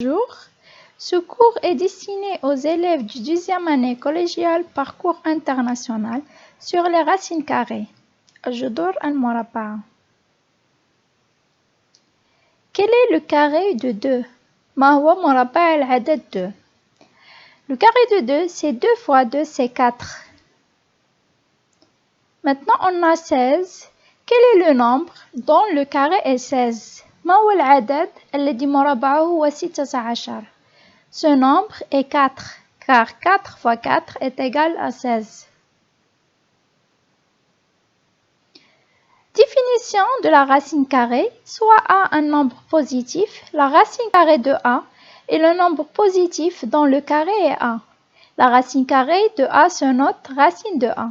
Bonjour. Ce cours est destiné aux élèves du 10e année collégiale parcours international sur les racines carrées. الجذور المربعة. Quel est le carré de 2? ما هو مربع العدد 2? Le carré de 2, c'est 2 fois 2, c'est 4. Maintenant, on a 16. Quel est le nombre dont le carré est 16? ما هو العدد الذي مربعه هو 16؟ Ce nombre est 4, car 4 fois 4 est égal à 16. Définition de la racine carrée, soit A un nombre positif, la racine carrée de A est le nombre positif dont le carré est A. La racine carrée de A se note racine de A.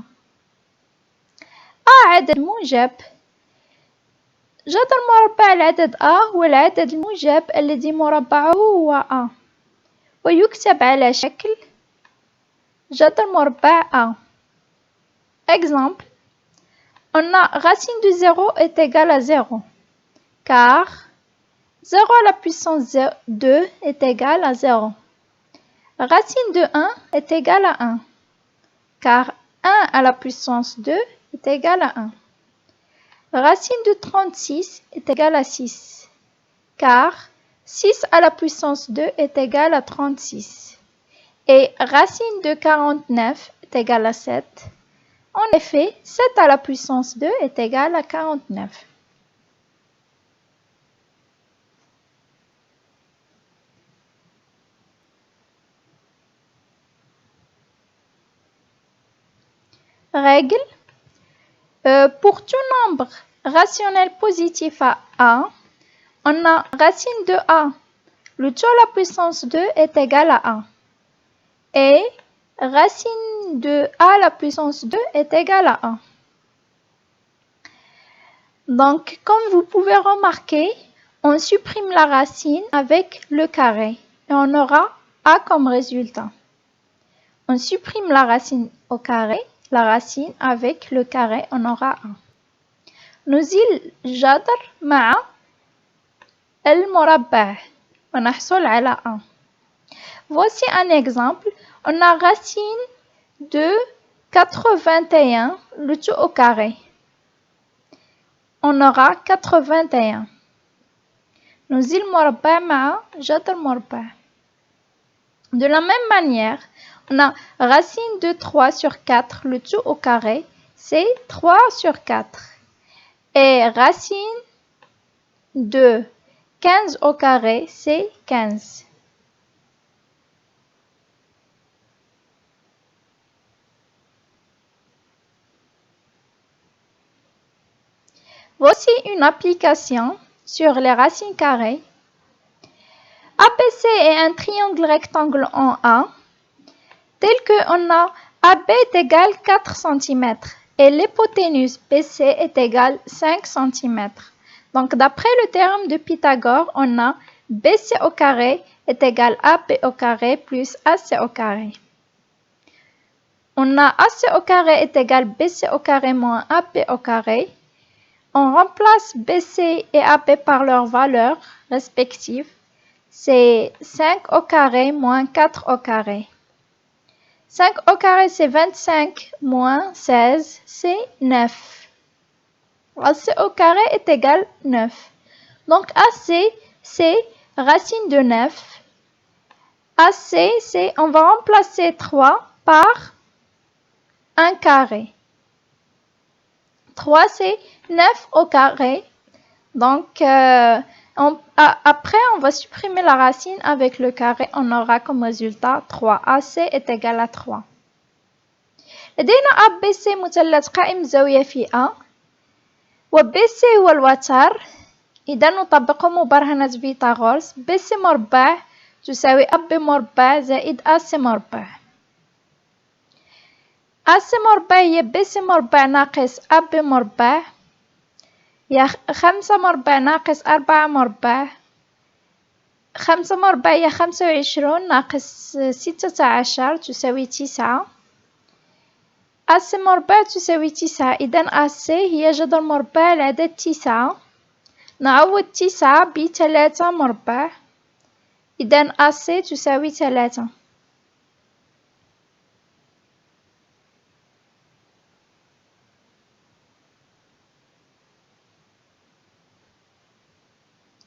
A عدد موجب. جذر مربع العدد A هو العدد الموجب الذي مربعه هو A. ويكتب على شكل جذر مربع A. Exemple, on a racine de 0 est égale à 0, car 0 à la puissance 2 est égal à 0. Racine de 1 est égale à 1, car 1 à la puissance 2 est égal à 1. Racine de 36 est égale à 6, car 6 à la puissance 2 est égal à 36. Et racine de 49 est égale à 7. En effet, 7 à la puissance 2 est égal à 49. Règle. Pour tout nombre rationnel positif à A, on a racine de A. Le tout à la puissance 2 est égal à A. Et racine de A à la puissance 2 est égal à A. Donc, comme vous pouvez remarquer, on supprime la racine avec le carré et on aura A comme résultat. On supprime la racine au carré, la racine avec le carré, on aura A. نزيل جذر مع المربع ونحصل على A. Voici un exemple. On a racine de 81, le tout au carré. On aura 81. نزيل مربع مع جذر مربع. De la même manière, on a racine de 3 sur 4, le tout au carré, c'est 3 sur 4. Et racine de 15 au carré, c'est 15. Voici une application sur les racines carrées. ABC est un triangle rectangle en A, tel que on a AB est égal 4 cm et l'hypoténuse BC est égal 5 cm. Donc, d'après le théorème de Pythagore, on a BC au carré est égal à AB au carré plus AC au carré. On a AC au carré est égal à BC au carré moins AB au carré. On remplace BC et AB par leurs valeurs respectives. C'est 5 au carré moins 4 au carré. 5 au carré, c'est 25 moins 16, c'est 9. AC au carré est égal à 9. Donc AC, c'est racine de 9. AC, c'est, on va remplacer 3 par 1 carré. 3, c'est 9 au carré. Donc, après, on va supprimer la racine avec le carré. On aura comme résultat 3. AC est égal à 3. لدينا ABC مثلث قائم الزاوية في A وBC هو الوتر. إذا نطبق مبرهنة فيثاغورس. BC مربع تساوي AB مربع زائد AC مربع. AC مربع هي BC مربع ناقص AB مربع. هي 5 مربع ناقص 4 مربع. 5 مربع هي 25 ناقص 16 تساوي 9. AC مربع تساوي 9. إذا AC هي جذر مربع العدد 9. نعوض 9 ب3 مربع. إذن AC تساوي 3.